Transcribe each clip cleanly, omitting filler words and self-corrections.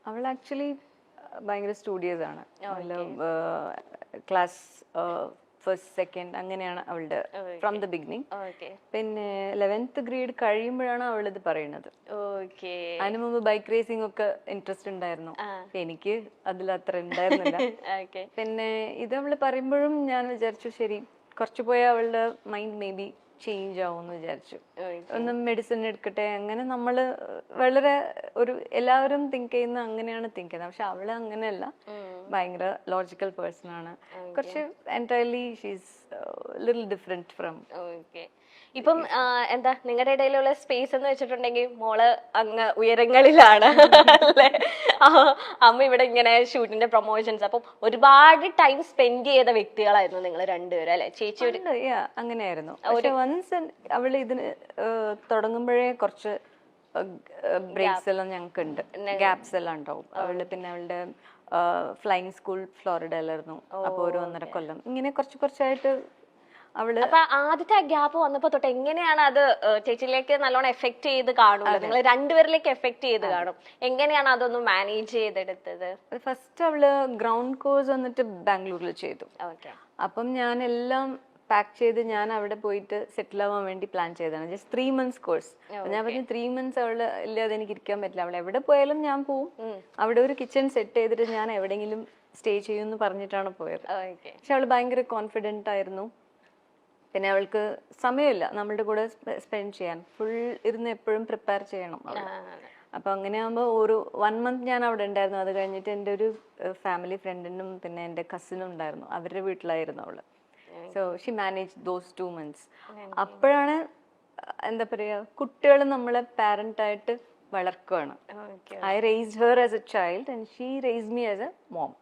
അവൾ ആക്ച്വലി ഭയങ്കര സ്റ്റുഡിയോസ് ആണ്. ക്ലാസ് ഫസ്റ്റ് സെക്കൻഡ് അങ്ങനെയാണ് അവളുടെ ഫ്രം ദ ബിഗിനിങ്. പിന്നെ 11th ഗ്രേഡ് കഴിയുമ്പോഴാണ് അവൾ ഇത് പറയുന്നത്. അതിനു മുമ്പ് ബൈക്ക് റേസിംഗ് ഒക്കെ ഇൻട്രസ്റ്റ് ഉണ്ടായിരുന്നു. എനിക്ക് അതിൽ അത്ര ഉണ്ടായിരുന്നില്ല. പിന്നെ ഇത് അവള് പറയുമ്പോഴും ഞാൻ വിചാരിച്ചു ശരി കുറച്ചു പോയാൽ അവളുടെ മൈൻഡ് മേ ബി ചേഞ്ച് ആവുമെന്ന് വിചാരിച്ചു. ഒന്ന് മെഡിസിൻ എടുക്കട്ടെ. അങ്ങനെ നമ്മള് വളരെ ഒരു എല്ലാവരും തിങ്ക് ചെയ്യുന്ന അങ്ങനെയാണ് തിങ്ക് ചെയ്യുന്നത്. പക്ഷെ അവള് അങ്ങനെയല്ല, ഭയങ്കര ലോജിക്കൽ പേഴ്സൺ ആണ്. കുറച്ച് entirely she's little different from. ഇപ്പം എന്താ നിങ്ങളുടെ ഇടയിലുള്ള സ്പേസ് എന്ന് വെച്ചിട്ടുണ്ടെങ്കിൽ മോള് അങ്ങ് ഉയരങ്ങളിലാണ് അല്ലേ? അമ്മ ഇവിടെ ഇങ്ങനെ ഷൂട്ടിന്റെ പ്രൊമോഷൻസ്, അപ്പം ഒരുപാട് ടൈം സ്പെൻഡ് ചെയ്ത വ്യക്തികളായിരുന്നു നിങ്ങൾ രണ്ടുപേരും അല്ലെ? ചേച്ചി ഒരു അങ്ങനെയായിരുന്നു. വൺസ് അവള് ഇതിന് തുടങ്ങുമ്പോഴേ കുറച്ച് ബ്രേക്സ് എല്ലാം ഞങ്ങൾക്ക് ഉണ്ട്, ഗ്യാപ്സ് എല്ലാം ഉണ്ടാവും. അവളുടെ പിന്നെ അവളുടെ ഫ്ലൈയിങ് സ്കൂൾ ഫ്ലോറിഡയിലായിരുന്നു. അപ്പൊ ഒരു 1.5 കൊല്ലം ഇങ്ങനെ കുറച്ചായിട്ട് അവള്. അപ്പൊ ആദ്യത്തെ ഗ്യാപ്പ് വന്നപ്പോ തൊട്ട് എങ്ങനെയാണ് അത് ചേച്ചിയിലേക്ക് നല്ലോണം എഫക്ട് ചെയ്ത് കാണുമല്ലോ, നിങ്ങൾ രണ്ടുപേരിലേക്ക് എഫക്ട് ചെയ്ത് കാണും. എങ്ങനെയാണ് അതൊന്ന് മാനേജ് ചെയ്തെടുത്തത്? ഫസ്റ്റ് അവള് ഗ്രൗണ്ട് കോഴ്സ് വന്നിട്ട് ബാംഗ്ലൂരിൽ ചെയ്തു. അപ്പം ഞാൻ എല്ലാം പാക്ക് ചെയ്ത് ഞാൻ അവിടെ പോയിട്ട് സെറ്റിൽ ആവാൻ വേണ്ടി പ്ലാൻ ചെയ്തതാണ്. Just 3 months course. ഞാൻ പറഞ്ഞു 3 months അവള് ഇല്ലാതെ എനിക്ക് ഇരിക്കാൻ പറ്റില്ല, അവൾ എവിടെ പോയാലും ഞാൻ പോവും. അവിടെ ഒരു കിച്ചൺ സെറ്റ് ചെയ്തിട്ട് ഞാൻ എവിടെയെങ്കിലും സ്റ്റേ ചെയ്യുമെന്ന് പറഞ്ഞിട്ടാണ് പോയത്. പക്ഷെ അവള് ഭയങ്കര കോൺഫിഡന്റ് ആയിരുന്നു. പിന്നെ അവൾക്ക് സമയമില്ല നമ്മളുടെ കൂടെ സ്പെൻഡ് ചെയ്യാൻ, ഫുൾ ഇരുന്ന് എപ്പോഴും പ്രിപ്പയർ ചെയ്യണം. അപ്പൊ അങ്ങനെ ആകുമ്പോൾ ഒരു 1 month ഞാൻ അവിടെ ഉണ്ടായിരുന്നു. അത് കഴിഞ്ഞിട്ട് എൻ്റെ ഒരു ഫാമിലി ഫ്രണ്ടിനും പിന്നെ എൻ്റെ കസിനും ഉണ്ടായിരുന്നു, അവരുടെ വീട്ടിലായിരുന്നു അവള്. So she manage those 2 months. അപ്പോഴാണ് എന്താ പറയാ, കുട്ടികൾ നമ്മളെ പാരന്റ് ആയിട്ട് വളർക്കുകയാണ്. I raised her as a child and she raised me as a mom.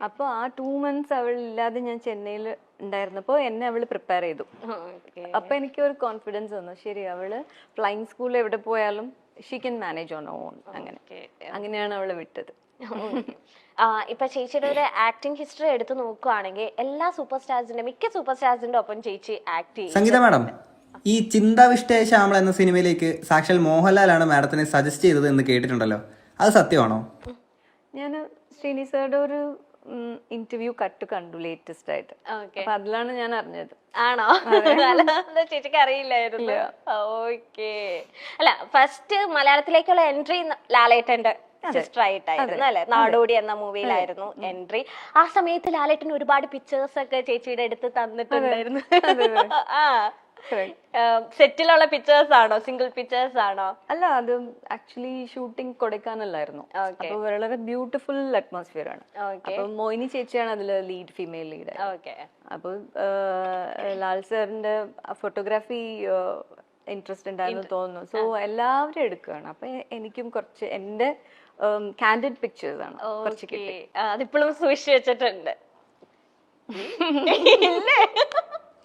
അപ്പൊ ആ 2 months അവൾ ഇല്ലാതെ ഞാൻ ചെന്നൈയിൽ ഉണ്ടായിരുന്നപ്പോ എന്നെ അവള് പ്രിപ്പയർ ചെയ്തു. അപ്പൊ എനിക്ക് ഒരു കോൺഫിഡൻസ് വന്നു, ശരി അവള് ഫ്ലൈയിങ് സ്കൂളിൽ എവിടെ പോയാലും she can manage on on. അങ്ങനെയാണ് അവള് വിട്ടത്. ഇപ്പൊ ചേച്ചിയുടെ ഒരു ആക്ടിംഗ് ഹിസ്റ്ററി എടുത്ത് നോക്കുകയാണെങ്കിൽ എല്ലാ മിക്ക സൂപ്പർ സ്റ്റാർസിന്റെ ഒപ്പം ചേച്ചി ആക്ട് ചെയ്യും. സംഗീത മാഡം, ഈ ചിന്താവിഷ്ടയ ശ്യാമള എന്ന സിനിമയിലേക്ക് സാക്ഷാൽ മോഹൻലാലാണ് മാഡത്തിനെ സജസ്റ്റ് ചെയ്തത് എന്ന് കേട്ടിട്ടുണ്ടല്ലോ, അത് സത്യമാണോ? ഞാൻ ശ്രീനി സാറുടെ ഒരു ഇന്റർവ്യൂ കട്ട് കണ്ടു ലേറ്റസ്റ്റ് ആയിട്ട്. അപ്പൊ അതിലാണ് ഞാൻ അറിഞ്ഞത്. ആണോ? ചേച്ചിക്ക് അറിയില്ലായിരുന്നു. ഓക്കെ. അല്ല, ഫസ്റ്റ് മലയാളത്തിലേക്കുള്ള എൻട്രി ലാലേട്ടന്റെ സിസ്റ്റർ ആയിട്ടായിരുന്നു അല്ലെ? നാടോടി എന്ന മൂവിയിലായിരുന്നു എൻട്രി. ആ സമയത്ത് ലാലേട്ടൻ ഒരുപാട് പിക്ചേഴ്സ് ഒക്കെ ചേച്ചിയുടെ അടുത്ത് തന്നിട്ടുണ്ടായിരുന്നു. സെറ്റിലുള്ള പിക്ചേഴ്സ് ആണോ, സിംഗിൾ പിക്ചേഴ്സ് ആണോ? അല്ല, അത് ആക്ച്വലി ഷൂട്ടിംഗ് കൊടൈക്കനാലിലായിരുന്നു. അപ്പൊ വളരെ ബ്യൂട്ടിഫുൾ അറ്റ്മോസ്ഫിയർ ആണ്. അപ്പൊ മോഹിനി ചേച്ചിയാണ് അതില് ലീഡ്, ഫീമെയിൽ ലീഡ്. അപ്പൊ ലാൽ സാറിന്റെ ഫോട്ടോഗ്രാഫി ഇൻട്രസ്റ്റ് ഉണ്ടായിരുന്നു തോന്നുന്നു. സോ എല്ലാവരും എടുക്കുകയാണ്. അപ്പൊ എനിക്കും കുറച്ച് എന്റെ കാൻഡിഡ് പിക്ചേഴ്സ് ആണ് കുറച്ച് കിട്ടി. അതിപ്പോഴും സൂക്ഷിച്ചു വെച്ചിട്ടുണ്ട്.